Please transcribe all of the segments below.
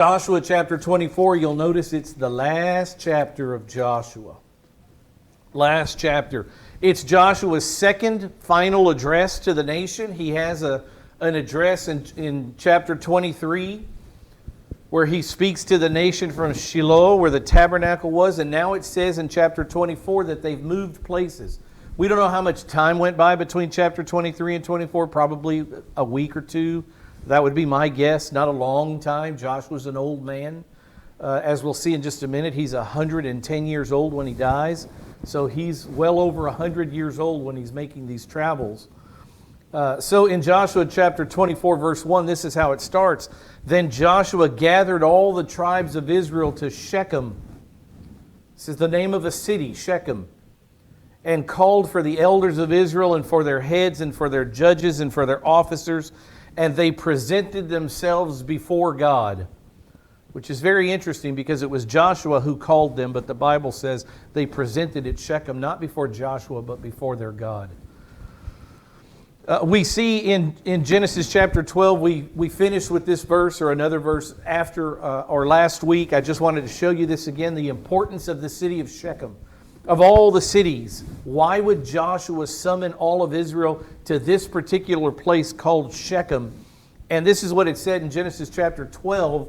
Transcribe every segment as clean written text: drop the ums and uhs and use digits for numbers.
Joshua chapter 24, you'll notice it's the last chapter of Joshua. Last chapter. It's Joshua's second final address to the nation. He has an address in chapter 23 where he speaks to the nation from Shiloh where the tabernacle was. And now it says in chapter 24 that they've moved places. We don't know how much time went by between chapter 23 and 24, probably a week or two. That would be my guess, not a long time. Joshua's an old man. As we'll see in just a minute, he's 110 years old when he dies. So he's well over 100 years old when he's making these travels. So in Joshua chapter 24, verse 1, this is how it starts. Then Joshua gathered all the tribes of Israel to Shechem. This is the name of a city, Shechem. And called for the elders of Israel and for their heads and for their judges and for their officers. And they presented themselves before God, which is very interesting because it was Joshua who called them, but the Bible says they presented at Shechem, not before Joshua, but before their God. We see in Genesis chapter 12, we finished with this verse or another verse after or last week. I just wanted to show you this again, the importance of the city of Shechem. Of all the cities, why would Joshua summon all of Israel to this particular place called Shechem? And this is what it said in Genesis chapter 12,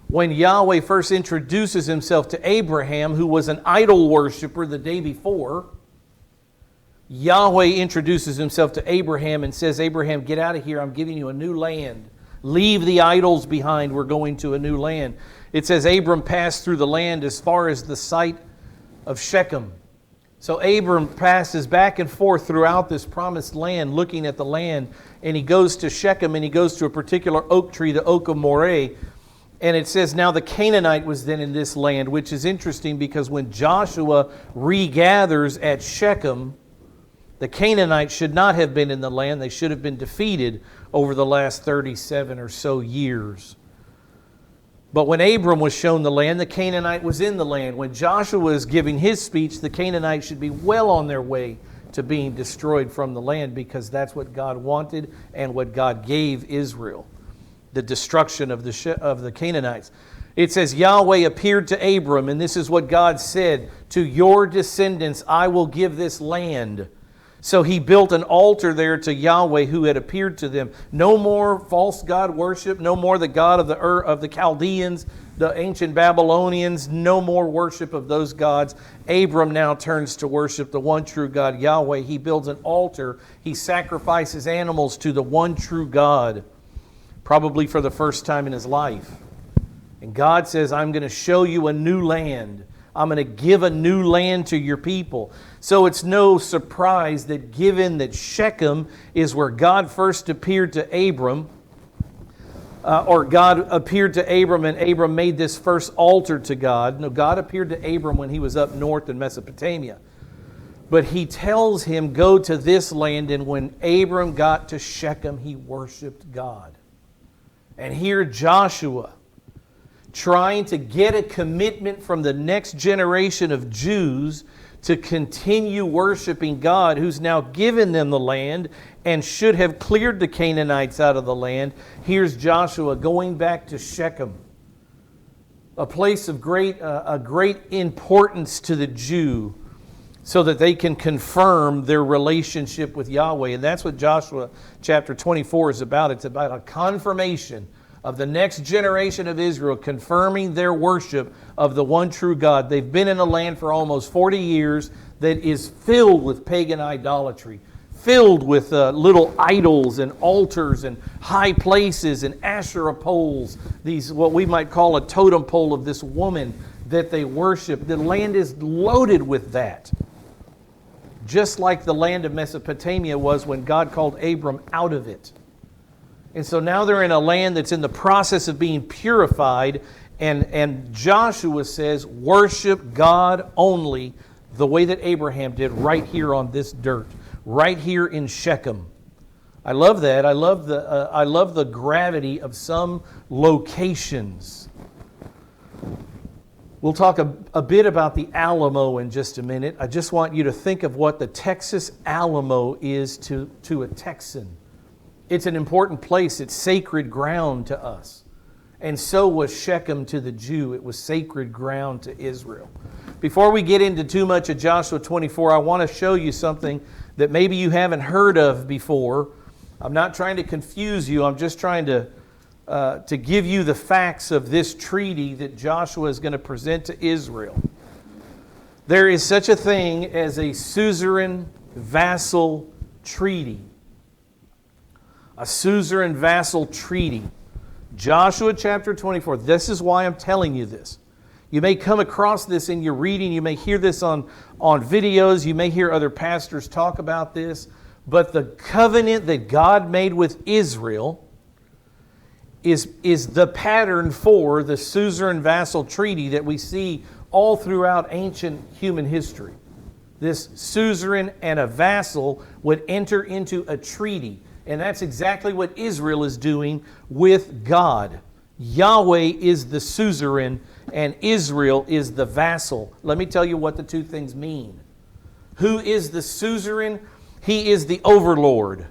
when Yahweh first introduces himself to Abraham, who was an idol worshiper the day before. Yahweh introduces himself to Abraham and says, Abraham, get out of here. I'm giving you a new land. Leave the idols behind. We're going to a new land. It says Abram passed through the land as far as the site of Shechem. So Abram passes back and forth throughout this promised land, looking at the land, and he goes to Shechem, and he goes to a particular oak tree, the oak of Moreh. And it says, now the Canaanite was then in this land, which is interesting because when Joshua regathers at Shechem, the Canaanites should not have been in the land. They should have been defeated over the last 37 or so years. But when Abram was shown the land, the Canaanite was in the land. When Joshua is giving his speech, the Canaanites should be well on their way to being destroyed from the land because that's what God wanted and what God gave Israel, the destruction of the Canaanites. It says, Yahweh appeared to Abram, and this is what God said, to your descendants I will give this land. So he built an altar there to Yahweh who had appeared to them. No more false god worship, no more the god of the Chaldeans, the ancient Babylonians, no more worship of those gods. Abram now turns to worship the one true God, Yahweh. He builds an altar. He sacrifices animals to the one true God, probably for the first time in his life. And God says, I'm going to show you a new land. I'm going to give a new land to your people. So it's no surprise that given that Shechem is where God first appeared to Abram, or God appeared to Abram and Abram made this first altar to God. No, God appeared to Abram when he was up north in Mesopotamia. But he tells him, go to this land. And when Abram got to Shechem, he worshiped God. And here Joshua, trying to get a commitment from the next generation of Jews to continue worshiping God, who's now given them the land and should have cleared the Canaanites out of the land. Here's Joshua going back to Shechem, a place of great importance to the Jew, so that they can confirm their relationship with Yahweh. And that's what Joshua chapter 24 is about. It's about a confirmation of the next generation of Israel, confirming their worship of the one true God. They've been in a land for almost 40 years that is filled with pagan idolatry, filled with little idols and altars and high places and Asherah poles, these what we might call a totem pole of this woman that they worship. The land is loaded with that. Just like the land of Mesopotamia was when God called Abram out of it. And so now they're in a land that's in the process of being purified. And Joshua says, worship God only the way that Abraham did right here on this dirt, right here in Shechem. I love that. I love the gravity of some locations. We'll talk a bit about the Alamo in just a minute. I just want you to think of what the Texas Alamo is to a Texan. It's an important place. It's sacred ground to us. And so was Shechem to the Jew. It was sacred ground to Israel. Before we get into too much of Joshua 24, I want to show you something that maybe you haven't heard of before. I'm not trying to confuse you. I'm just trying to give you the facts of this treaty that Joshua is going to present to Israel. There is such a thing as a suzerain vassal treaty. A suzerain vassal treaty. Joshua chapter 24. This is why I'm telling you this. You may come across this in your reading. You may hear this on videos. You may hear other pastors talk about this. But the covenant that God made with Israel is the pattern for the suzerain vassal treaty that we see all throughout ancient human history. This suzerain and a vassal would enter into a treaty. And that's exactly what Israel is doing with God. Yahweh is the suzerain and Israel is the vassal. Let me tell you what the two things mean. Who is the suzerain? He is the overlord.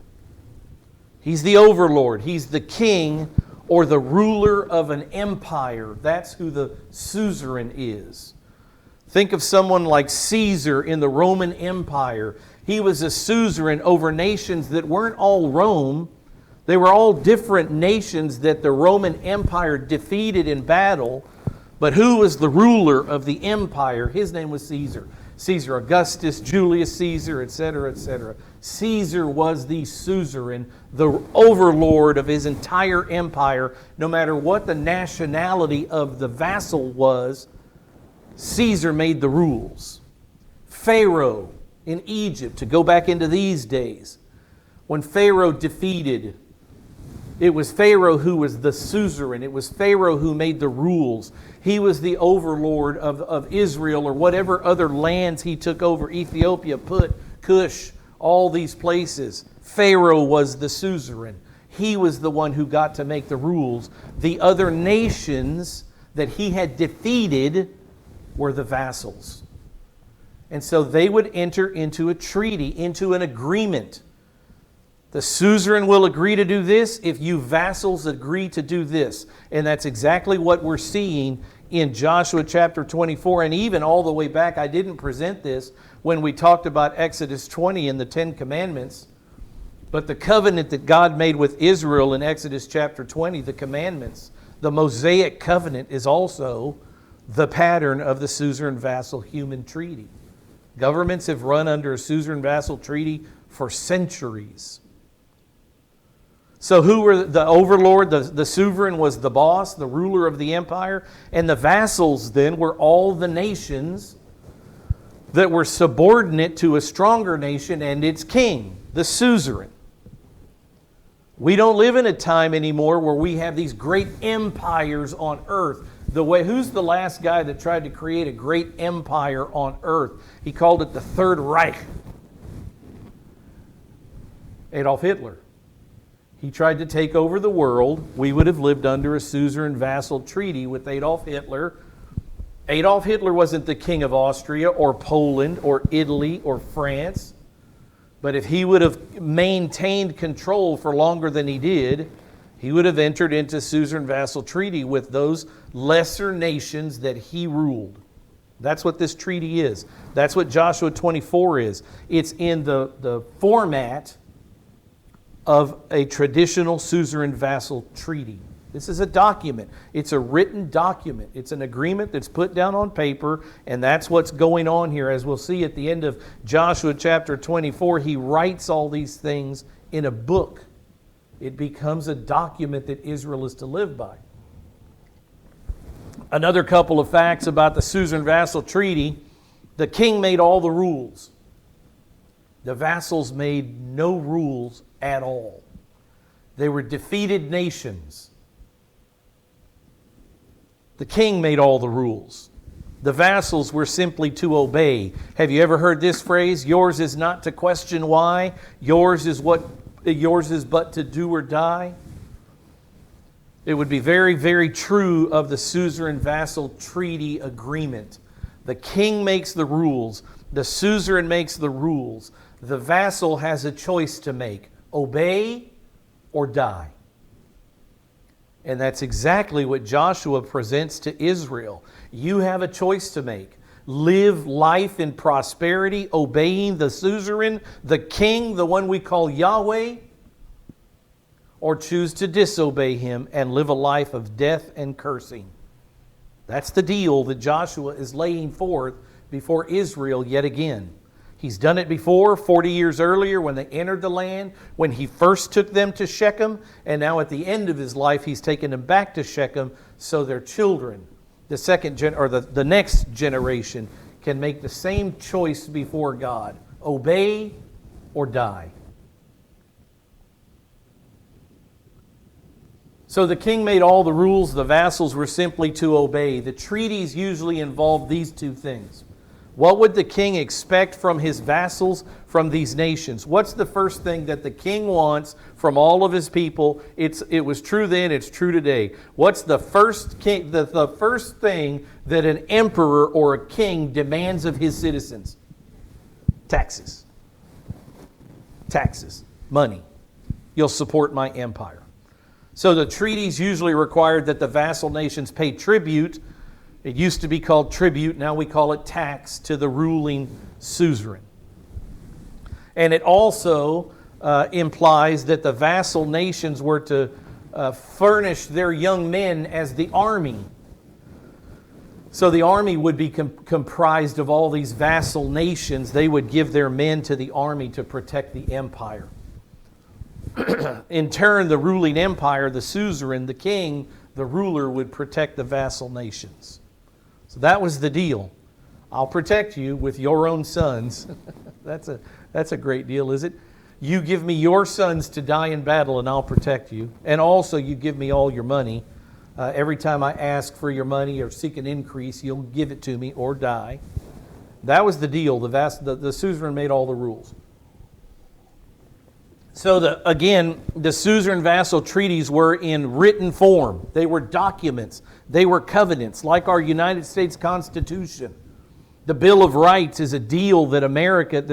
He's the overlord. He's the king or the ruler of an empire. That's who the suzerain is. Think of someone like Caesar in the Roman Empire. He was a suzerain over nations that weren't all Rome. They were all different nations that the Roman Empire defeated in battle. But who was the ruler of the empire? His name was Caesar. Caesar Augustus, Julius Caesar, etc., etc. Caesar was the suzerain, the overlord of his entire empire. No matter what the nationality of the vassal was, Caesar made the rules. Pharaoh in Egypt, to go back into these days, when Pharaoh defeated, it was Pharaoh who was the suzerain. It was Pharaoh who made the rules. He was the overlord of Israel or whatever other lands he took over. Ethiopia, Put, Cush, all these places. Pharaoh was the suzerain. He was the one who got to make the rules. The other nations that he had defeated were the vassals. And so they would enter into a treaty, into an agreement. The suzerain will agree to do this if you vassals agree to do this. And that's exactly what we're seeing in Joshua chapter 24. And even all the way back, I didn't present this when we talked about Exodus 20 and the Ten Commandments. But the covenant that God made with Israel in Exodus chapter 20, the commandments, the Mosaic covenant is also the pattern of the suzerain vassal human treaty. Governments have run under a suzerain vassal treaty for centuries. So who were the overlord? The sovereign was the boss, the ruler of the empire. And the vassals then were all the nations that were subordinate to a stronger nation and its king, the suzerain. We don't live in a time anymore where we have these great empires on earth. Who's the last guy that tried to create a great empire on earth? He called it the Third Reich. Adolf Hitler. He tried to take over the world. We would have lived under a suzerain vassal treaty with Adolf Hitler. Adolf Hitler wasn't the king of Austria or Poland or Italy or France. But if he would have maintained control for longer than he did, he would have entered into suzerain vassal treaty with those lesser nations that he ruled. That's what this treaty is. That's what Joshua 24 is. It's in the format of a traditional suzerain vassal treaty. This is a document. It's a written document. It's an agreement that's put down on paper, and that's what's going on here. As we'll see at the end of Joshua chapter 24, he writes all these things in a book. It becomes a document that Israel is to live by. Another couple of facts about the suzerain vassal treaty. The king made all the rules. The vassals made no rules at all. They were defeated nations. The king made all the rules. The vassals were simply to obey. Have you ever heard this phrase? Yours is not to question why. Yours is but to do or die. It would be very, very true of the suzerain vassal treaty agreement. The king makes the rules. The suzerain makes the rules. The vassal has a choice to make. Obey or die. And that's exactly what Joshua presents to Israel. You have a choice to make. Live life in prosperity, obeying the suzerain, the king, the one we call Yahweh, or choose to disobey him and live a life of death and cursing. That's the deal that Joshua is laying forth before Israel yet again. He's done it before, 40 years earlier when they entered the land, when he first took them to Shechem, and now at the end of his life he's taken them back to Shechem so their children, the next generation, can make the same choice before God. Obey or die. So the king made all the rules, the vassals were simply to obey. The treaties usually involved these two things. What would the king expect from his vassals, from these nations? What's the first thing that the king wants from all of his people? It was true then, it's true today. What's the first the first thing that an emperor or a king demands of his citizens? Taxes. Taxes. Money. You'll support my empire. So the treaties usually required that the vassal nations pay tribute. It used to be called tribute, now we call it tax, to the ruling suzerain. And it also implies that the vassal nations were to furnish their young men as the army. So the army would be comprised of all these vassal nations. They would give their men to the army to protect the empire. In turn, the ruling empire, the suzerain, the king, the ruler, would protect the vassal nations. So that was the deal. I'll protect you with your own sons. That's a great deal, is it? You give me your sons to die in battle and I'll protect you. And also you give me all your money. Every time I ask for your money or seek an increase, you'll give it to me or die. That was the deal. The suzerain made all the rules. So the suzerain vassal treaties were in written form. They were documents. They were covenants, like our United States Constitution. The Bill of Rights is a deal that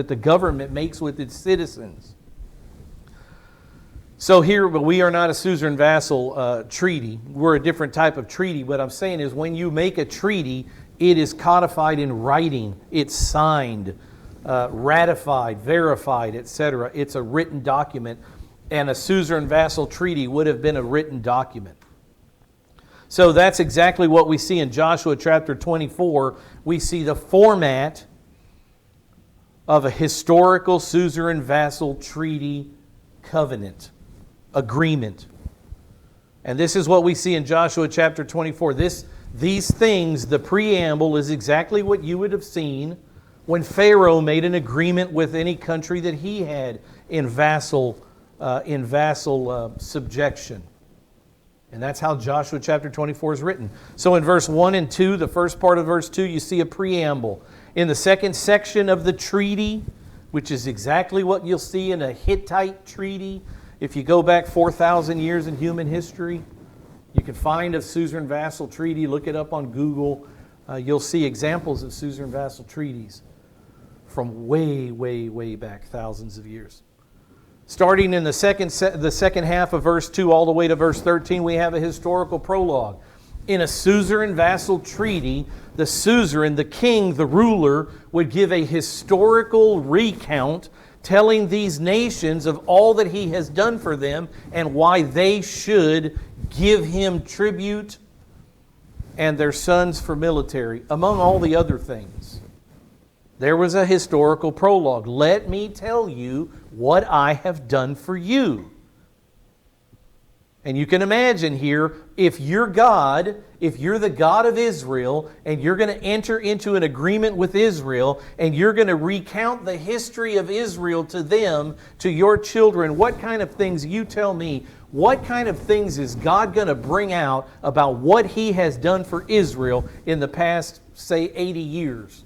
the government makes with its citizens. So here, but we are not a suzerain vassal treaty. We're a different type of treaty. What I'm saying is when you make a treaty, it is codified in writing. It's signed, ratified, verified, etc. It's a written document, and a suzerain vassal treaty would have been a written document. So that's exactly what we see in Joshua chapter 24. We see the format of a historical suzerain vassal treaty covenant, agreement. And this is what we see in Joshua chapter 24. These things, the preamble, is exactly what you would have seen when Pharaoh made an agreement with any country that he had in vassal subjection. And that's how Joshua chapter 24 is written. So in verse 1 and 2, the first part of verse 2, you see a preamble. In the second section of the treaty, which is exactly what you'll see in a Hittite treaty, if you go back 4,000 years in human history, you can find a suzerain vassal treaty. Look it up on Google. You'll see examples of suzerain vassal treaties from way, way, way back, thousands of years. Starting in the second half of verse 2 all the way to verse 13, we have a historical prologue. In a suzerain vassal treaty, the suzerain, the king, the ruler, would give a historical recount telling these nations of all that he has done for them and why they should give him tribute and their sons for military, among all the other things. There was a historical prologue. Let me tell you what I have done for you. And you can imagine here, if you're God, if you're the God of Israel, and you're going to enter into an agreement with Israel, and you're going to recount the history of Israel to them, to your children, what kind of things, you tell me, what kind of things is God going to bring out about what He has done for Israel in the past, say, 80 years?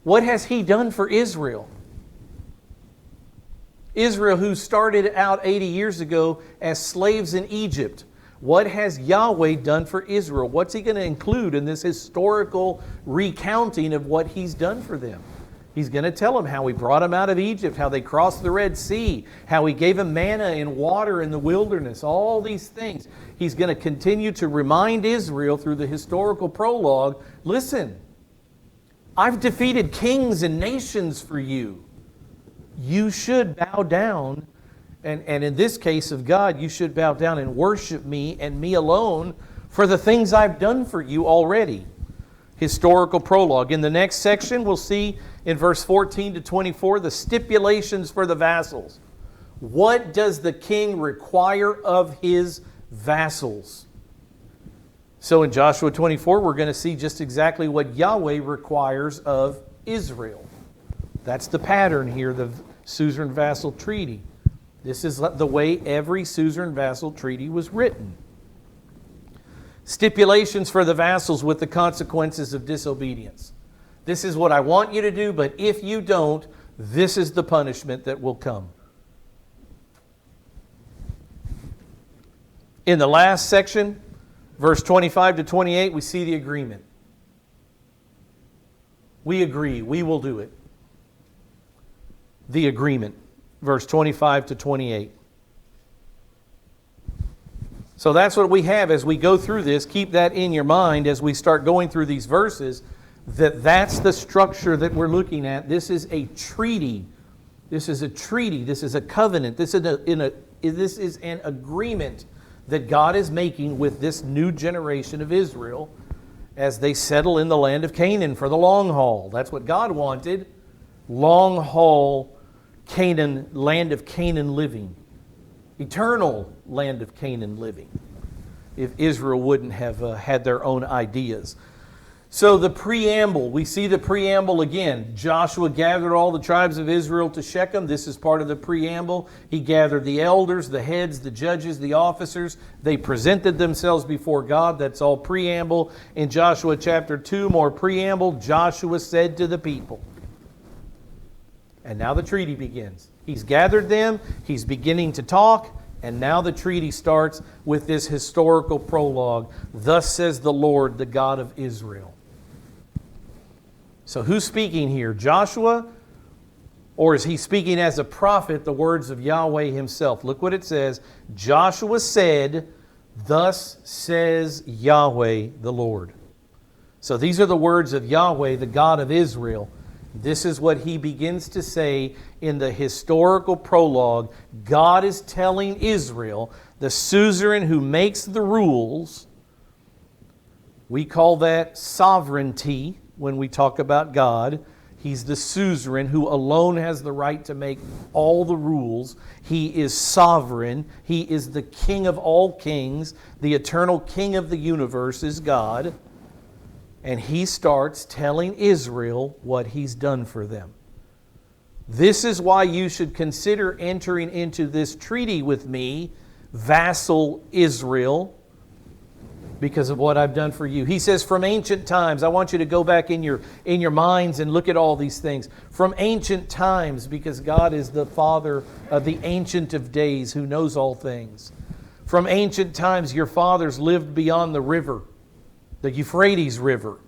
What has He done for Israel? Israel, who started out 80 years ago as slaves in Egypt. What has Yahweh done for Israel? What's He going to include in this historical recounting of what He's done for them? He's going to tell them how He brought them out of Egypt, how they crossed the Red Sea, how He gave them manna and water in the wilderness, all these things. He's going to continue to remind Israel through the historical prologue, listen, I've defeated kings and nations for you. You should bow down, and in this case of God, you should bow down and worship me and me alone for the things I've done for you already. Historical prologue. In the next section, we'll see in verse 14 to 24 the stipulations for the vassals. What does the king require of his vassals? So in Joshua 24, we're going to see just exactly what Yahweh requires of Israel. That's the pattern here, the suzerain vassal treaty. This is the way every suzerain vassal treaty was written. Stipulations for the vassals with the consequences of disobedience. This is what I want you to do, but if you don't, this is the punishment that will come. In the last section, verse 25 to 28, we see the agreement. We agree, we will do it. The agreement, verse 25 to 28. So that's what we have as we go through this. Keep that in your mind as we start going through these verses, that's the structure that we're looking at. This is a treaty. This is a treaty. This is a covenant. This is an agreement that God is making with this new generation of Israel as they settle in the land of Canaan for the long haul. That's what God wanted. Long haul Canaan, land of Canaan living. Eternal land of Canaan living, if Israel wouldn't have had their own ideas. So the preamble, we see the preamble again. Joshua gathered all the tribes of Israel to Shechem. This is part of the preamble. He gathered the elders, the heads, the judges, the officers. They presented themselves before God. That's all preamble. In Joshua chapter 2, more preamble. Joshua said to the people. And now the treaty begins. He's gathered them, he's beginning to talk, and now the treaty starts with this historical prologue. Thus says the Lord, the God of Israel. So who's speaking here? Joshua? Or is he speaking as a prophet the words of Yahweh himself? Look what it says. Joshua said, thus says Yahweh the Lord. So these are the words of Yahweh, the God of Israel. This is what he begins to say in the historical prologue. God is telling Israel, the suzerain who makes the rules. We call that sovereignty when we talk about God. He's the suzerain who alone has the right to make all the rules. He is sovereign. He is the King of all kings. The eternal King of the universe is God. And he starts telling Israel what he's done for them. This is why you should consider entering into this treaty with me, vassal Israel, because of what I've done for you. He says from ancient times, I want you to go back in your minds and look at all these things. From ancient times, because God is the Father of the Ancient of Days who knows all things. From ancient times, your fathers lived beyond the river, the Euphrates River.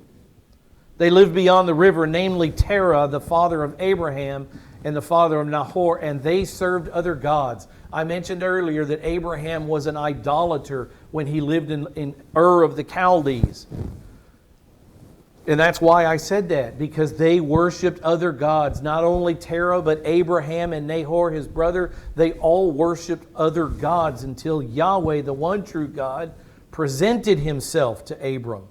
They lived beyond the river, namely Terah, the father of Abraham and the father of Nahor, and they served other gods. I mentioned earlier that Abraham was an idolater when he lived in Ur of the Chaldees. And that's why I said that, because they worshipped other gods. Not only Terah, but Abraham and Nahor, his brother, they all worshipped other gods until Yahweh, the one true God, presented himself to Abram.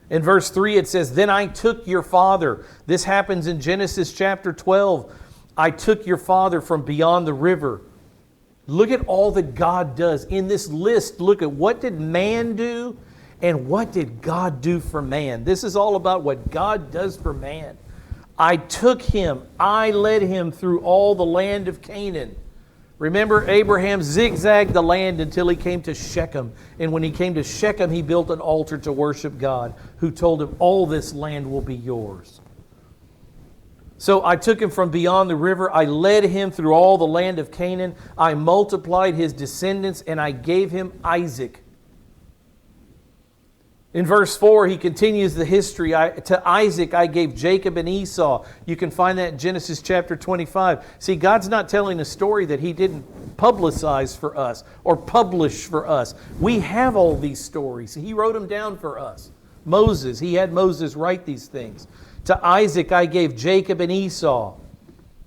In verse 3 it says, then I took your father. This happens in Genesis chapter 12. I took your father from beyond the river. Look at all that God does. In this list, look at what did man do and what did God do for man. This is all about what God does for man. I took him. I led him through all the land of Canaan. Remember, Abraham zigzagged the land until he came to Shechem. And when he came to Shechem, he built an altar to worship God, who told him, all this land will be yours. So I took him from beyond the river. I led him through all the land of Canaan. I multiplied his descendants, and I gave him Isaac. In verse 4, he continues the history. To Isaac I gave Jacob and Esau. You can find that in Genesis chapter 25. See, God's not telling a story that He didn't publicize for us or publish for us. We have all these stories. He wrote them down for us. Moses, He had Moses write these things. To Isaac I gave Jacob and Esau.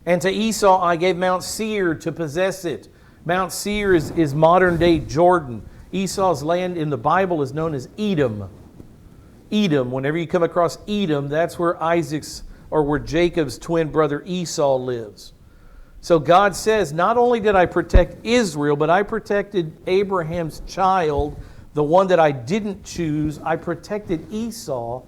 And to Esau I gave Mount Seir to possess it. Mount Seir is modern day Jordan. Esau's land in the Bible is known as Edom. Edom, whenever you come across Edom, that's where where Jacob's twin brother Esau lives. So God says, not only did I protect Israel, but I protected Abraham's child, the one that I didn't choose. I protected Esau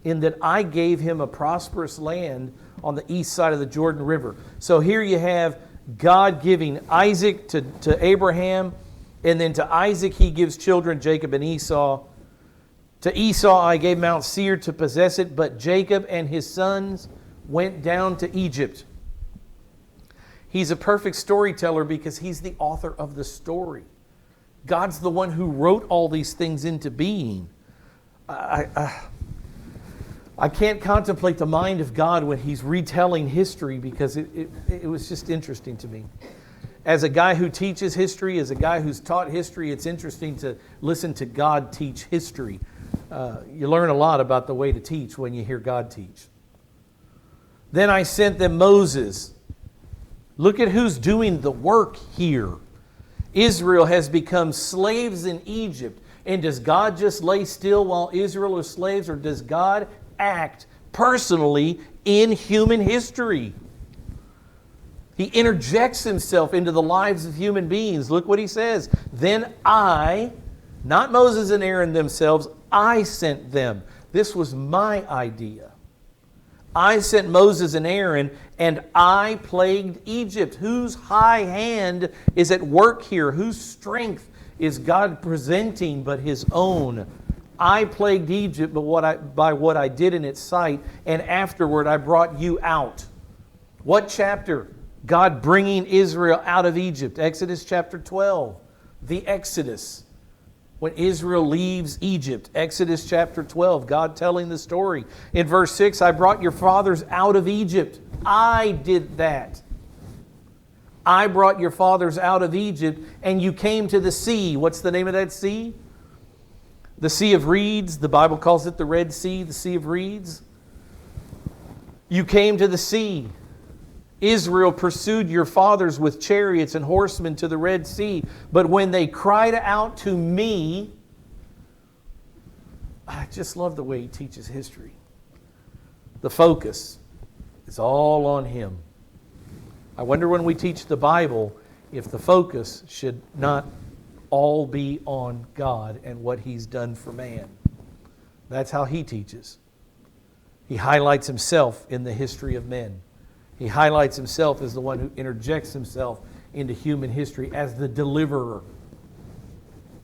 in that I gave him a prosperous land on the east side of the Jordan River. So here you have God giving Isaac to Abraham, and then to Isaac He gives children, Jacob and Esau. To Esau I gave Mount Seir to possess it, but Jacob and his sons went down to Egypt. He's a perfect storyteller because he's the author of the story. God's the one who wrote all these things into being. I can't contemplate the mind of God when He's retelling history because it was just interesting to me. As a guy who teaches history, as a guy who's taught history, it's interesting to listen to God teach history. You learn a lot about the way to teach when you hear God teach. Then I sent them Moses. Look at who's doing the work here. Israel has become slaves in Egypt. And does God just lay still while Israel are slaves, or does God act personally in human history? He interjects Himself into the lives of human beings. Look what He says. Then I, not Moses and Aaron themselves, I sent them. This was my idea. I sent Moses and Aaron, and I plagued Egypt. Whose high hand is at work here? Whose strength is God presenting but His own? I plagued Egypt by what I did in its sight, and afterward I brought you out. What chapter? God bringing Israel out of Egypt. Exodus chapter 12. The Exodus. When Israel leaves Egypt. Exodus chapter 12. God telling the story. In verse 6, I brought your fathers out of Egypt. I did that. I brought your fathers out of Egypt, and you came to the sea. What's the name of that sea? The Sea of Reeds. The Bible calls it the Red Sea, the Sea of Reeds. You came to the sea. Israel pursued your fathers with chariots and horsemen to the Red Sea. But when they cried out to me, I just love the way he teaches history. The focus is all on Him. I wonder when we teach the Bible if the focus should not all be on God and what He's done for man. That's how He teaches. He highlights Himself in the history of men. He highlights Himself as the one who interjects Himself into human history as the deliverer,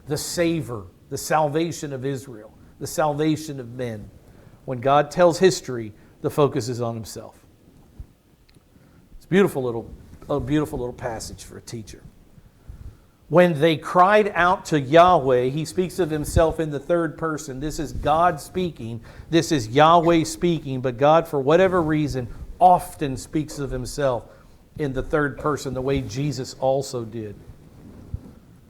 the savior, the salvation of Israel, the salvation of men. When God tells history, the focus is on Himself. It's a beautiful little passage for a teacher. When they cried out to Yahweh, He speaks of Himself in the third person. This is God speaking. This is Yahweh speaking. But God, for whatever reason, often speaks of Himself in the third person, the way Jesus also did.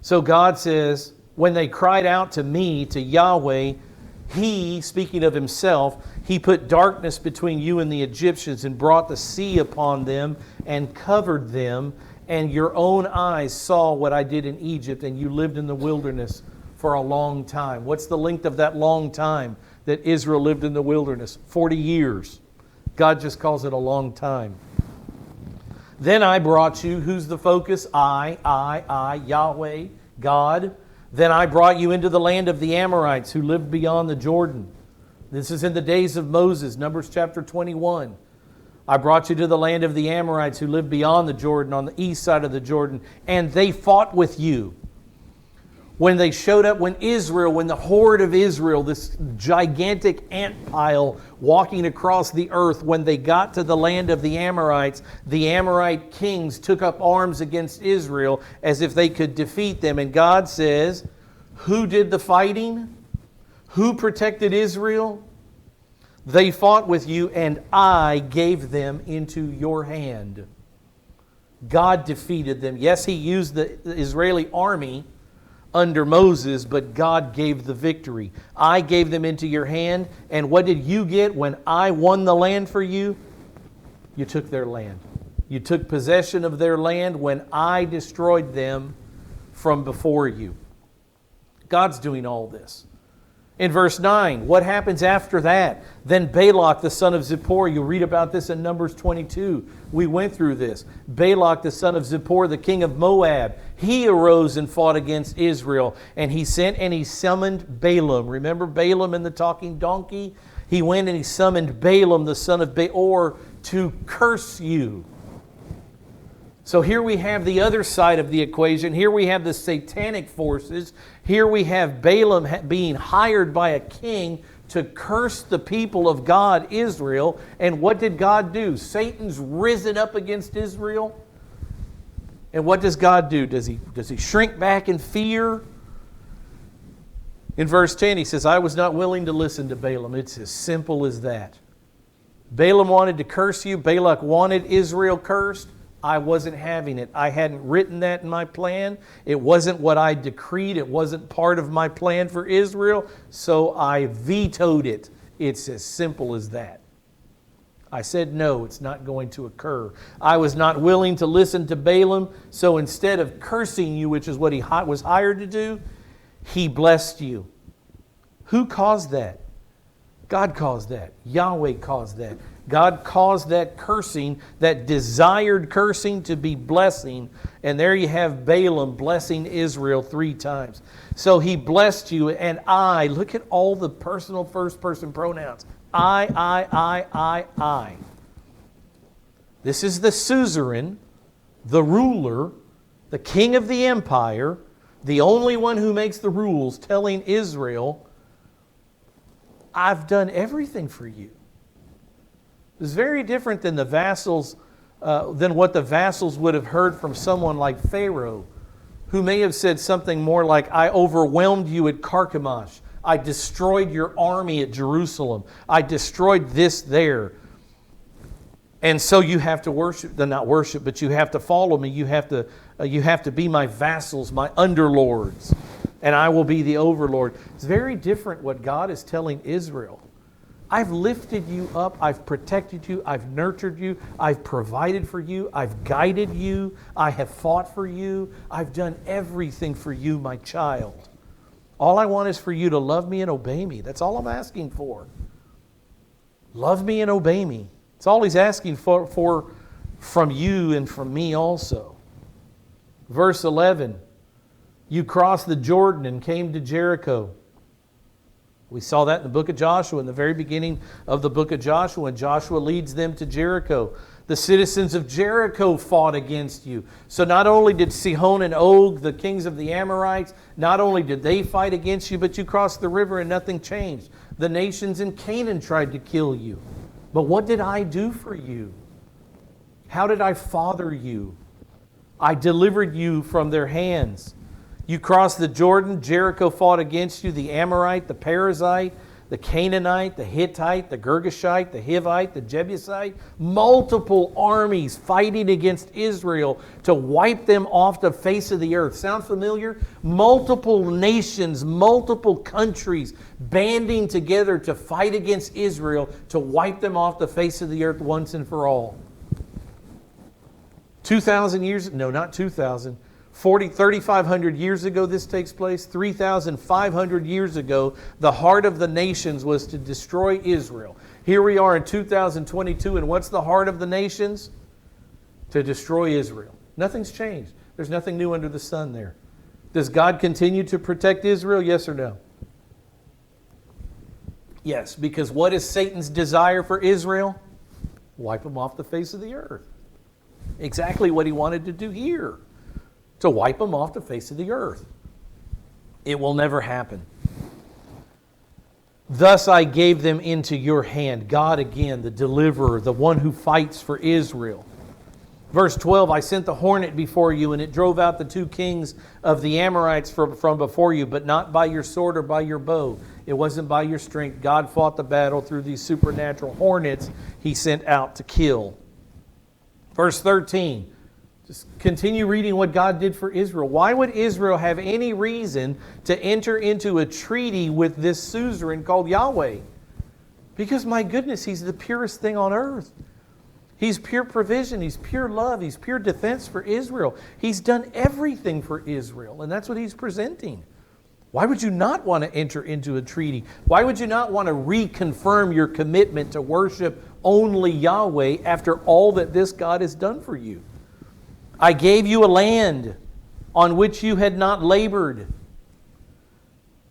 So God says, when they cried out to me, to Yahweh, He, speaking of Himself, He put darkness between you and the Egyptians and brought the sea upon them and covered them, and your own eyes saw what I did in Egypt, and you lived in the wilderness for a long time. What's the length of that long time that Israel lived in the wilderness? 40 years. God just calls it a long time. Then I brought you, who's the focus? I, Yahweh, God. Then I brought you into the land of the Amorites who lived beyond the Jordan. This is in the days of Moses, Numbers chapter 21. I brought you to the land of the Amorites who lived beyond the Jordan, on the east side of the Jordan, and they fought with you. When they showed up, when the horde of Israel, this gigantic ant pile walking across the earth, when they got to the land of the Amorite kings took up arms against Israel as if they could defeat them. And God says, who did the fighting? Who protected Israel? They fought with you, and I gave them into your hand. God defeated them. Yes, He used the Israeli army under Moses, but God gave the victory. I gave them into your hand, and what did you get when I won the land for you? You took their land. You took possession of their land when I destroyed them from before you. God's doing all this. In verse 9, what happens after that? Then Balak, the son of Zippor, you'll read about this in Numbers 22. We went through this. Balak, the son of Zippor, the king of Moab, he arose and fought against Israel. And he sent and he summoned Balaam. Remember Balaam and the talking donkey? He went and he summoned Balaam, the son of Beor, to curse you. So here we have the other side of the equation. Here we have the satanic forces. Here we have Balaam being hired by a king to curse the people of God, Israel. And what did God do? Satan's risen up against Israel. And what does God do? Does he shrink back in fear? In verse 10 he says, I was not willing to listen to Balaam. It's as simple as that. Balaam wanted to curse you. Balak wanted Israel cursed. I wasn't having it. I hadn't written that in my plan. It wasn't what I decreed. It wasn't part of my plan for Israel. So I vetoed it. It's as simple as that. I said, no, it's not going to occur. I was not willing to listen to Balaam. So instead of cursing you, which is what he was hired to do, he blessed you. Who caused that? God caused that. Yahweh caused that. God caused that cursing, that desired cursing, to be blessing. And there you have Balaam blessing Israel 3 times. So he blessed you, and I. Look at all the personal first-person pronouns. I. This is the suzerain, the ruler, the king of the empire, the only one who makes the rules, telling Israel, I've done everything for you. It's very different than the vassals, than what the vassals would have heard from someone like Pharaoh, who may have said something more like, I overwhelmed you at Carchemish. I destroyed your army at Jerusalem. I destroyed this there. And so you have to worship, not worship, but you have to follow me. You have to be my vassals, my underlords, and I will be the overlord. It's very different what God is telling Israel. I've lifted you up. I've protected you. I've nurtured you. I've provided for you. I've guided you. I have fought for you. I've done everything for you, my child. All I want is for you to love me and obey me. That's all I'm asking for. Love me and obey me. It's all He's asking for from you and from me also. Verse 11, you crossed the Jordan and came to Jericho. We saw that in the book of Joshua, in the very beginning of the book of Joshua, and Joshua leads them to Jericho. The citizens of Jericho fought against you. So not only did Sihon and Og, the kings of the Amorites, not only did they fight against you, but you crossed the river and nothing changed. The nations in Canaan tried to kill you. But what did I do for you? How did I father you? I delivered you from their hands. You crossed the Jordan, Jericho fought against you, the Amorite, the Perizzite, the Canaanite, the Hittite, the Girgashite, the Hivite, the Jebusite. Multiple armies fighting against Israel to wipe them off the face of the earth. Sound familiar? Multiple nations, multiple countries banding together to fight against Israel to wipe them off the face of the earth once and for all. 2,000 years, no, not 2,000. 3,500 years ago this takes place. 3,500 years ago, the heart of the nations was to destroy Israel. Here we are in 2022, and what's the heart of the nations? To destroy Israel. Nothing's changed. There's nothing new under the sun there. Does God continue to protect Israel? Yes or no? Yes, because what is Satan's desire for Israel? Wipe them off the face of the earth. Exactly what he wanted to do here. To wipe them off the face of the earth. It will never happen. Thus I gave them into your hand. God again, the deliverer, the one who fights for Israel. Verse 12, I sent the hornet before you, and it drove out the 2 kings of the Amorites from before you, but not by your sword or by your bow. It wasn't by your strength. God fought the battle through these supernatural hornets He sent out to kill. Verse 13, just continue reading what God did for Israel. Why would Israel have any reason to enter into a treaty with this suzerain called Yahweh? Because, my goodness, He's the purest thing on earth. He's pure provision. He's pure love. He's pure defense for Israel. He's done everything for Israel, and that's what He's presenting. Why would you not want to enter into a treaty? Why would you not want to reconfirm your commitment to worship only Yahweh after all that this God has done for you? I gave you a land on which you had not labored,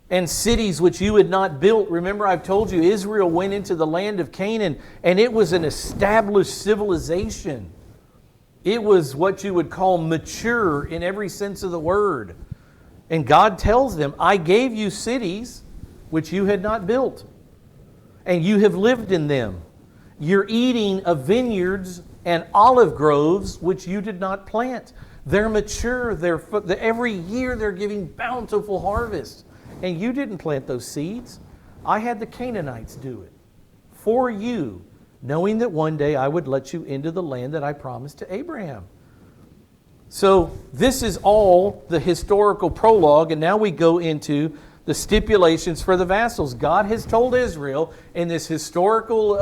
and cities which you had not built. Remember, I've told you, Israel went into the land of Canaan, and it was an established civilization. It was what you would call mature in every sense of the word. And God tells them, I gave you cities which you had not built, and you have lived in them. You're eating of vineyards and olive groves which you did not plant. They're mature. Every year they're giving bountiful harvest. And you didn't plant those seeds. I had the Canaanites do it for you, knowing that one day I would let you into the land that I promised to Abraham. So this is all the historical prologue, and now we go into the stipulations for the vassals. God has told Israel in this historical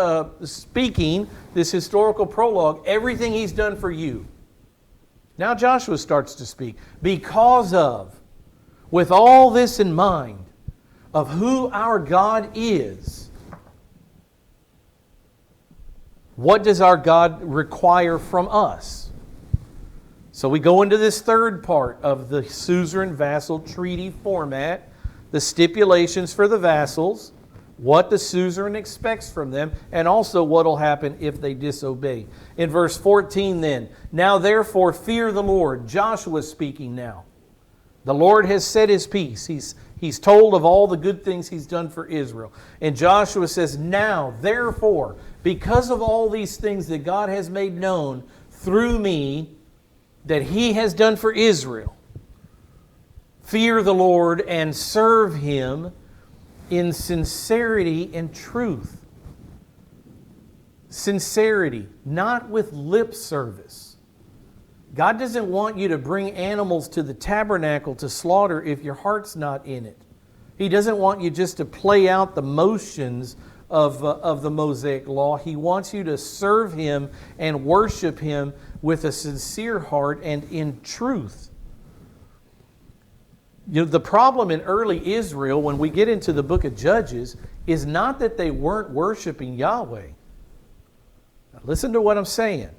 this historical prologue, everything He's done for you. Now Joshua starts to speak. Because of, with all this in mind, of who our God is, what does our God require from us? So we go into this third part of the suzerain vassal treaty format, the stipulations for the vassals, what the suzerain expects from them, and also what will happen if they disobey. In verse 14 then, now therefore fear the Lord. Joshua speaking now. The Lord has said His peace. He's told of all the good things He's done for Israel. And Joshua says, now, therefore, because of all these things that God has made known through me, that He has done for Israel, fear the Lord and serve Him in sincerity and truth. Sincerity, not with lip service. God doesn't want you to bring animals to the tabernacle to slaughter if your heart's not in it. He doesn't want you just to play out the motions of the Mosaic Law. He wants you to serve Him and worship Him with a sincere heart and in truth. You know, the problem in early Israel, when we get into the book of Judges, is not that they weren't worshiping Yahweh. Now, listen to what I'm saying.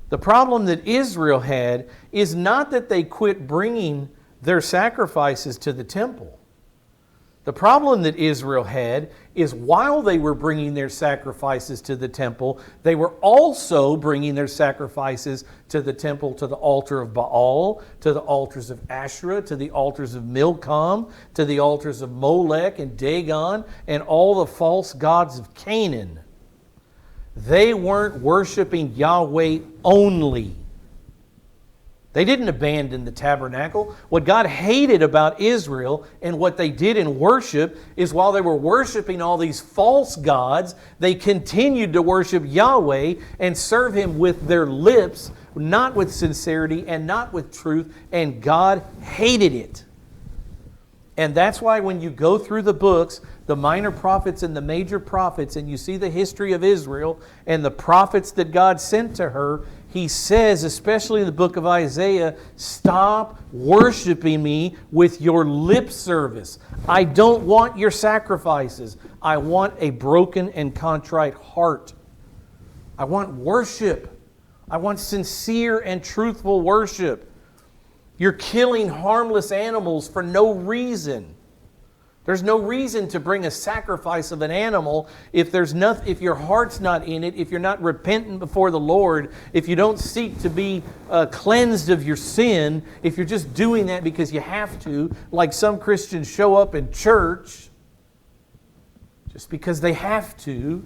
The problem that Israel had is not that they quit bringing their sacrifices to the temple. The problem that Israel had is while they were bringing their sacrifices to the temple, they were also bringing their sacrifices to the temple, to the altar of Baal, to the altars of Asherah, to the altars of Milcom, to the altars of Molech and Dagon, and all the false gods of Canaan. They weren't worshiping Yahweh only. They didn't abandon the tabernacle. What God hated about Israel and what they did in worship is while they were worshiping all these false gods, they continued to worship Yahweh and serve Him with their lips, not with sincerity and not with truth, and God hated it. And that's why when you go through the books, the minor prophets and the major prophets, and you see the history of Israel and the prophets that God sent to her, He says, especially in the book of Isaiah, stop worshiping me with your lip service. I don't want your sacrifices. I want a broken and contrite heart. I want worship. I want sincere and truthful worship. You're killing harmless animals for no reason. There's no reason to bring a sacrifice of an animal if your heart's not in it, if you're not repentant before the Lord, if you don't seek to be cleansed of your sin, if you're just doing that because you have to, like some Christians show up in church just because they have to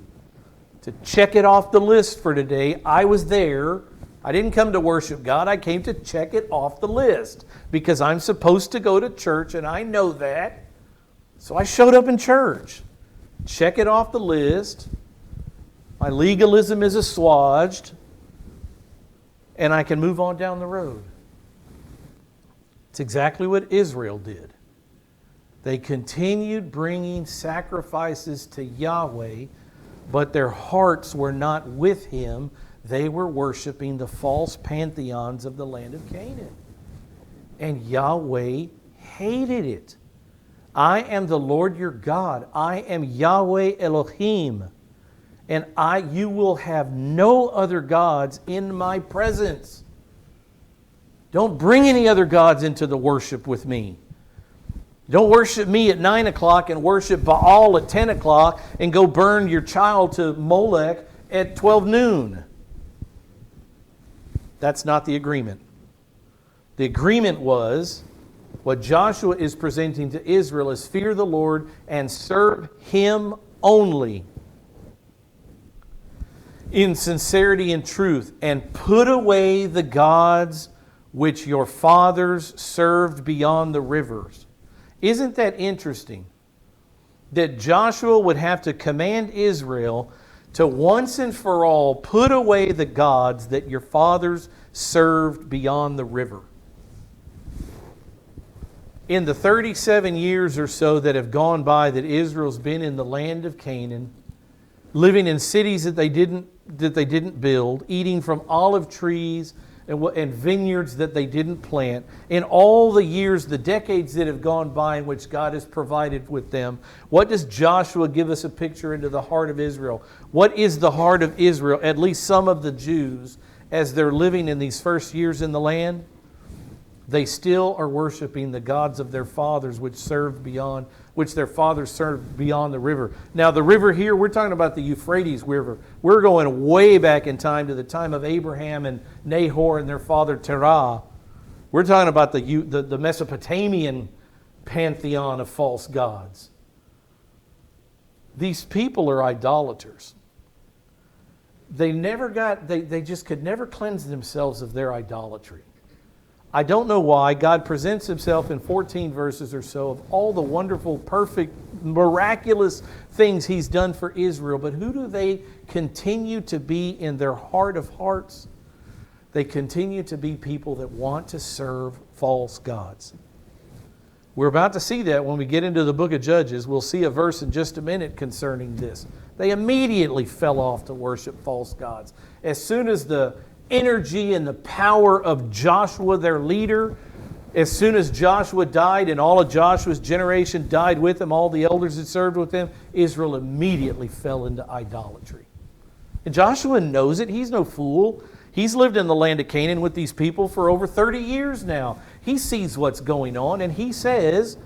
check it off the list for today. I was there. I didn't come to worship God. I came to check it off the list because I'm supposed to go to church and I know that. So I showed up in church. Check it off the list. My legalism is assuaged. And I can move on down the road. It's exactly what Israel did. They continued bringing sacrifices to Yahweh, but their hearts were not with Him. They were worshiping the false pantheons of the land of Canaan. And Yahweh hated it. I am the Lord your God. I am Yahweh Elohim. And you will have no other gods in my presence. Don't bring any other gods into the worship with me. Don't worship me at 9 o'clock and worship Baal at 10 o'clock and go burn your child to Molech at 12 noon. That's not the agreement. The agreement was, what Joshua is presenting to Israel is fear the Lord and serve Him only in sincerity and truth, and put away the gods which your fathers served beyond the rivers. Isn't that interesting? That Joshua would have to command Israel to once and for all put away the gods that your fathers served beyond the river. In the 37 years or so that have gone by that Israel's been in the land of Canaan, living in cities that they didn't build, eating from olive trees and vineyards that they didn't plant, in all the years, the decades that have gone by in which God has provided with them, what does Joshua give us a picture into the heart of Israel? What is the heart of Israel, at least some of the Jews, as they're living in these first years in the land? They still are worshiping the gods of their fathers, which their fathers served beyond the river. Now, the river here, we're talking about the Euphrates River. We're going way back in time to the time of Abraham and Nahor and their father Terah. We're talking about the Mesopotamian pantheon of false gods. These people are idolaters. They just could never cleanse themselves of their idolatry. I don't know why. God presents Himself in 14 verses or so of all the wonderful, perfect, miraculous things He's done for Israel. But who do they continue to be in their heart of hearts? They continue to be people that want to serve false gods. We're about to see that when we get into the book of Judges. We'll see a verse in just a minute concerning this. They immediately fell off to worship false gods. As soon as the energy and the power of Joshua, their leader, as soon as Joshua died and all of Joshua's generation died with him, all the elders that served with him, Israel immediately fell into idolatry. And Joshua knows it. He's no fool. He's lived in the land of Canaan with these people for over 30 years now. He sees what's going on, and he says,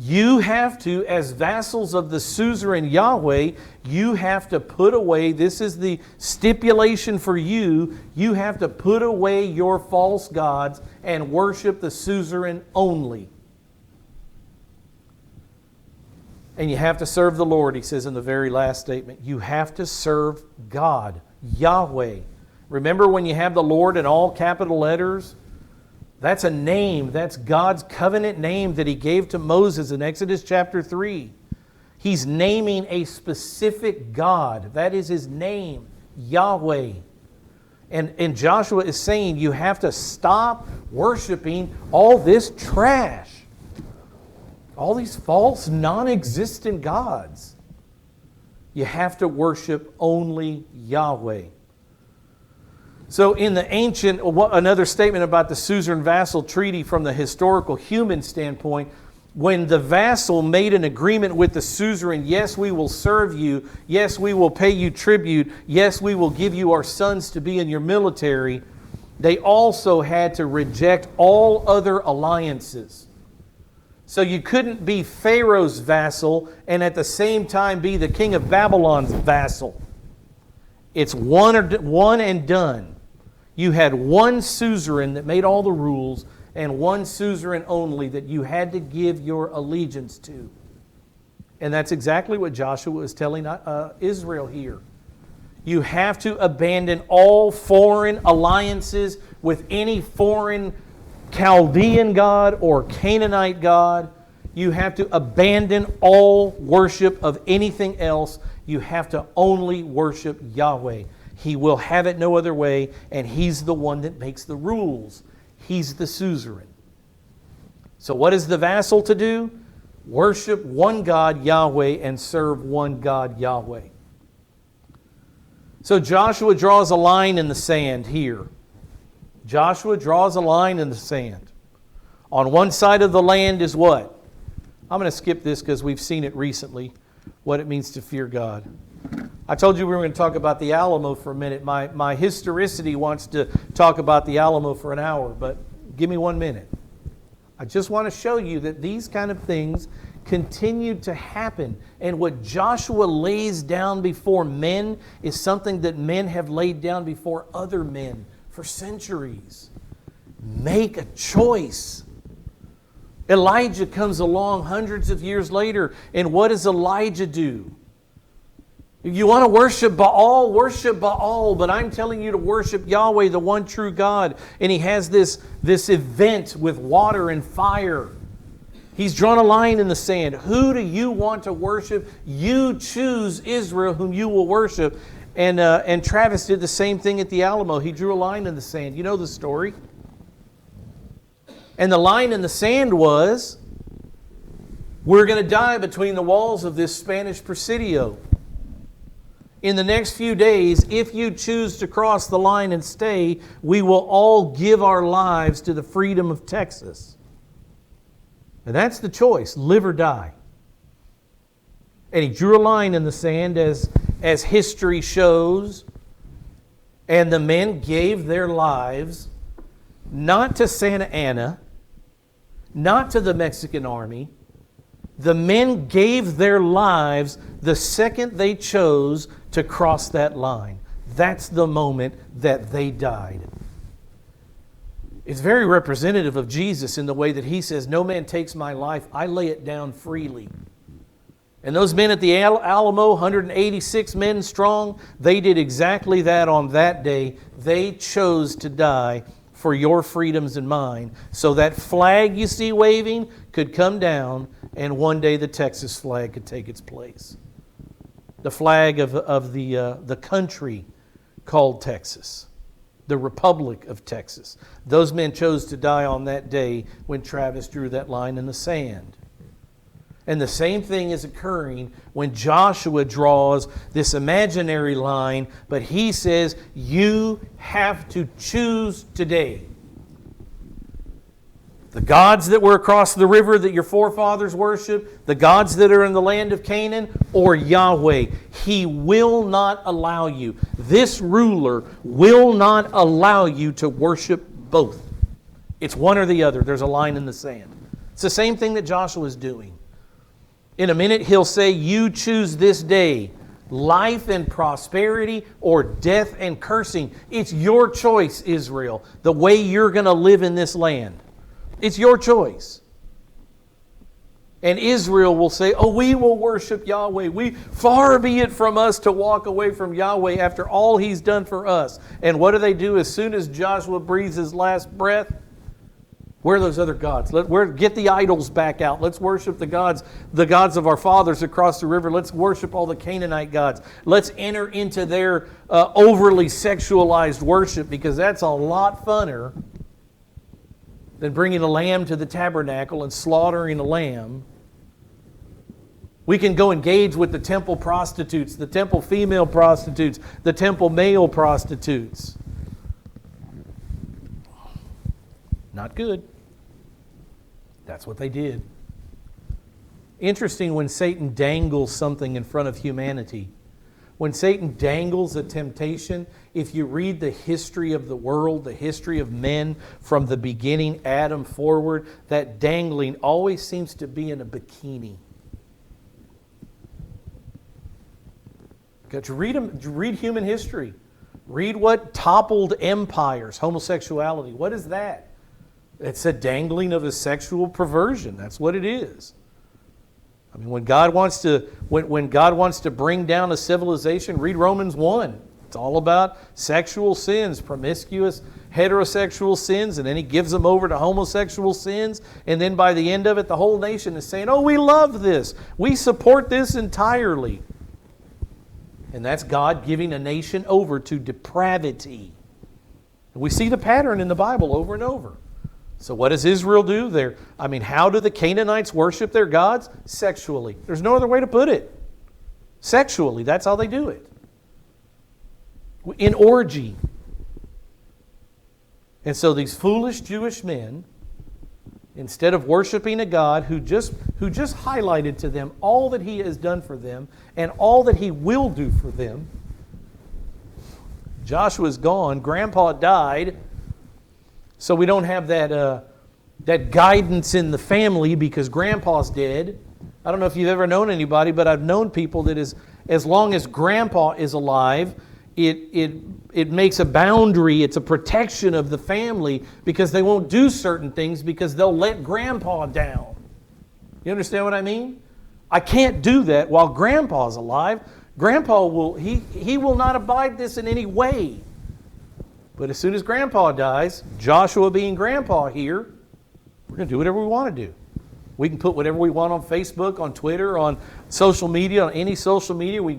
you have to, as vassals of the suzerain Yahweh, you have to put away, this is the stipulation for you, you have to put away your false gods and worship the suzerain only. And you have to serve the Lord, he says in the very last statement. You have to serve God, Yahweh. Remember when you have the Lord in all capital letters? That's a name. That's God's covenant name that He gave to Moses in Exodus chapter 3. He's naming a specific God. That is His name, Yahweh. And Joshua is saying you have to stop worshiping all this trash. All these false, non-existent gods. You have to worship only Yahweh. So in the ancient, another statement about the suzerain-vassal treaty from the historical human standpoint, when the vassal made an agreement with the suzerain, yes, we will serve you, yes, we will pay you tribute, yes, we will give you our sons to be in your military, they also had to reject all other alliances. So you couldn't be Pharaoh's vassal and at the same time be the king of Babylon's vassal. It's one and done. You had one suzerain that made all the rules and one suzerain only that you had to give your allegiance to. And that's exactly what Joshua is telling Israel here. You have to abandon all foreign alliances with any foreign Chaldean god or Canaanite god. You have to abandon all worship of anything else. You have to only worship Yahweh. He will have it no other way, and He's the one that makes the rules. He's the suzerain. So what is the vassal to do? Worship one God, Yahweh, and serve one God, Yahweh. So Joshua draws a line in the sand here. Joshua draws a line in the sand. On one side of the land is what? I'm going to skip this because we've seen it recently, what it means to fear God. I told you we were going to talk about the Alamo for a minute. My historicity wants to talk about the Alamo for an hour, but give me 1 minute. I just want to show you that these kind of things continued to happen. And what Joshua lays down before men is something that men have laid down before other men for centuries. Make a choice. Elijah comes along hundreds of years later, and what does Elijah do? If you want to worship Baal, but I'm telling you to worship Yahweh, the one true God. And he has this event with water and fire. He's drawn a line in the sand. Who do you want to worship? You choose Israel, whom you will worship. And Travis did the same thing at the Alamo. He drew a line in the sand. You know the story. And the line in the sand was, we're going to die between the walls of this Spanish Presidio. In the next few days, if you choose to cross the line and stay, we will all give our lives to the freedom of Texas. And that's the choice, live or die. And he drew a line in the sand as history shows. And the men gave their lives not to Santa Anna, not to the Mexican army. The men gave their lives the second they chose to cross that line. That's the moment that they died. It's very representative of Jesus in the way that He says, no man takes my life, I lay it down freely. And those men at the Alamo, 186 men strong, they did exactly that on that day. They chose to die for your freedoms and mine. So that flag you see waving could come down, and one day the Texas flag could take its place. The flag of the country called Texas. The Republic of Texas. Those men chose to die on that day when Travis drew that line in the sand. And the same thing is occurring when Joshua draws this imaginary line, but he says, you have to choose today. The gods that were across the river that your forefathers worshiped, the gods that are in the land of Canaan, or Yahweh. He will not allow you. This ruler will not allow you to worship both. It's one or the other. There's a line in the sand. It's the same thing that Joshua is doing. In a minute, he'll say, you choose this day, life and prosperity or death and cursing. It's your choice, Israel, the way you're going to live in this land. It's your choice. And Israel will say, oh, we will worship Yahweh. Far be it from us to walk away from Yahweh after all He's done for us. And what do? As soon as Joshua breathes his last breath, where are those other gods? Get the idols back out. Let's worship the gods of our fathers across the river. Let's worship all the Canaanite gods. Let's enter into their overly sexualized worship, because that's a lot funner than bringing a lamb to the tabernacle and slaughtering a lamb. We can go engage with the temple prostitutes, the temple female prostitutes, the temple male prostitutes. Not good. That's what they did. Interesting when Satan dangles something in front of humanity. When Satan dangles a temptation, if you read the history of the world, the history of men from the beginning, Adam forward, that dangling always seems to be in a bikini. Got to read human history. Read what toppled empires, homosexuality. What is that? It's a dangling of a sexual perversion. That's what it is. I mean, when God wants to bring down a civilization, read Romans 1. It's all about sexual sins, promiscuous heterosexual sins, and then he gives them over to homosexual sins. And then by the end of it, the whole nation is saying, oh, we love this. We support this entirely. And that's God giving a nation over to depravity. We see the pattern in the Bible over and over. So what does Israel do? How do the Canaanites worship their gods? Sexually. There's no other way to put it. Sexually, that's how they do it. In orgy. And so these foolish Jewish men, instead of worshiping a God who just highlighted to them all that He has done for them and all that He will do for them, Joshua's gone, Grandpa died, so we don't have that guidance in the family because Grandpa's dead. I don't know if you've ever known anybody, but I've known people that as long as Grandpa is alive, it makes a boundary, it's a protection of the family because they won't do certain things because they'll let Grandpa down. You understand what I mean? I can't do that while Grandpa's alive. Grandpa he will not abide this in any way. But as soon as Grandpa dies, Joshua being Grandpa here, we're going to do whatever we want to do. We can put whatever we want on Facebook, on Twitter, on social media, on any social media. We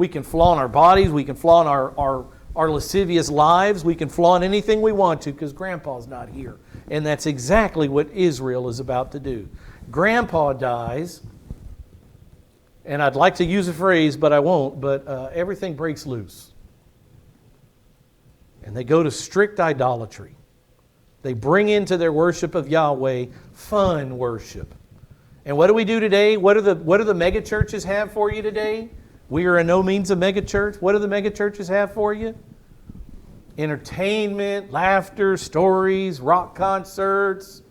can flaunt our bodies. We can flaunt our lascivious lives. We can flaunt anything we want to because Grandpa's not here. And that's exactly what Israel is about to do. Grandpa dies, and I'd like to use a phrase, but I won't, but everything breaks loose. And they go to strict idolatry. They bring into their worship of Yahweh fun worship. And what do we do today? What do the mega churches have for you today? We are in no means a mega church. What do the mega churches have for you? Entertainment, laughter, stories, rock concerts.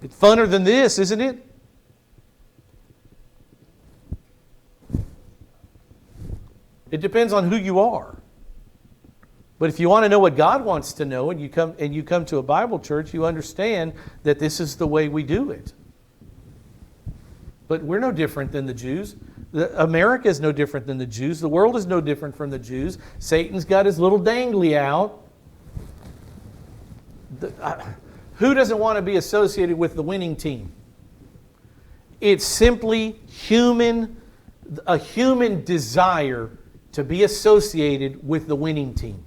It's funner than this, isn't it? It depends on who you are. But if you want to know what God wants to know and you come to a Bible church, you understand that this is the way we do it. But we're no different than the Jews. America is no different than the Jews. The world is no different from the Jews. Satan's got his little dangly out. Who doesn't want to be associated with the winning team? It's simply a human desire to be associated with the winning team.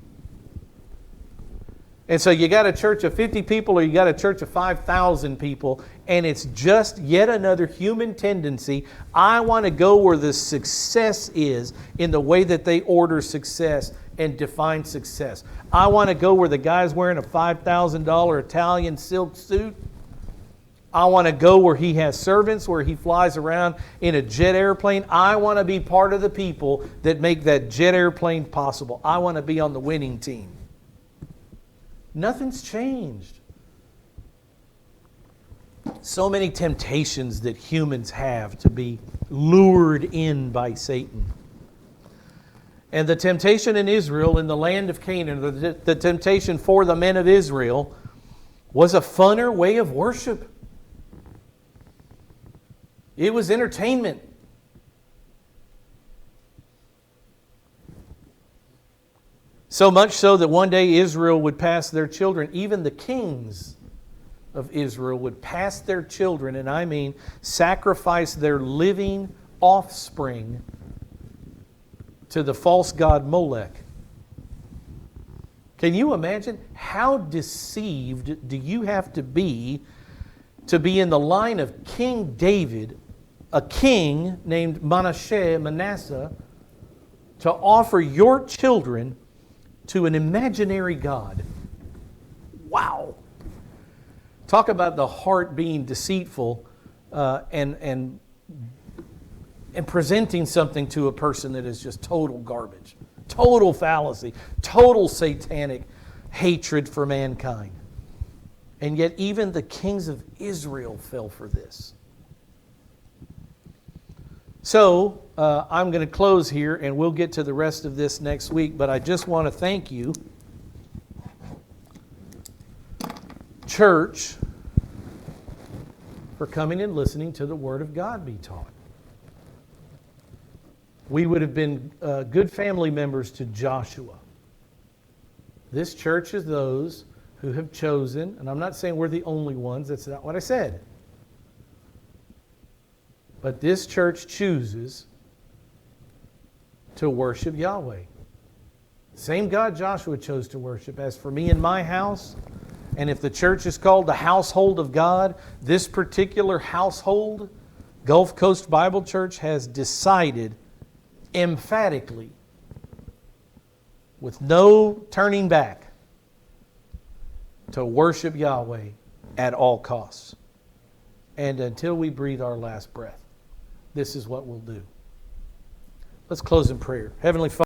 And so you got a church of 50 people or you got a church of 5,000 people, and it's just yet another human tendency. I want to go where the success is in the way that they order success and define success. I want to go where the guy's wearing a $5,000 Italian silk suit. I want to go where he has servants, where he flies around in a jet airplane. I want to be part of the people that make that jet airplane possible. I want to be on the winning team. Nothing's changed. So many temptations that humans have to be lured in by Satan. And the temptation in Israel, in the land of Canaan, the temptation for the men of Israel, was a funner way of worship. It was entertainment. So much so that one day Israel would pass their children, even the kings of Israel would pass their children, and I mean sacrifice their living offspring to the false god Molech. Can you imagine how deceived do you have to be in the line of King David, a king named Manasseh, to offer your children to an imaginary god? Wow. Talk about the heart being deceitful and presenting something to a person that is just total garbage, total fallacy, total satanic hatred for mankind. And yet even the kings of Israel fell for this. So, I'm going to close here and we'll get to the rest of this next week, but I just want to thank you, church, for coming and listening to the Word of God be taught. we would have been good family members to Joshua. This church is those who have chosen, and I'm not saying we're the only ones, that's not what I said. But this church chooses to worship Yahweh. Same God Joshua chose to worship. As for me and my house, and if the church is called the household of God, this particular household, Gulf Coast Bible Church, has decided emphatically, with no turning back, to worship Yahweh at all costs. And until we breathe our last breath, this is what we'll do. Let's close in prayer. Heavenly Father,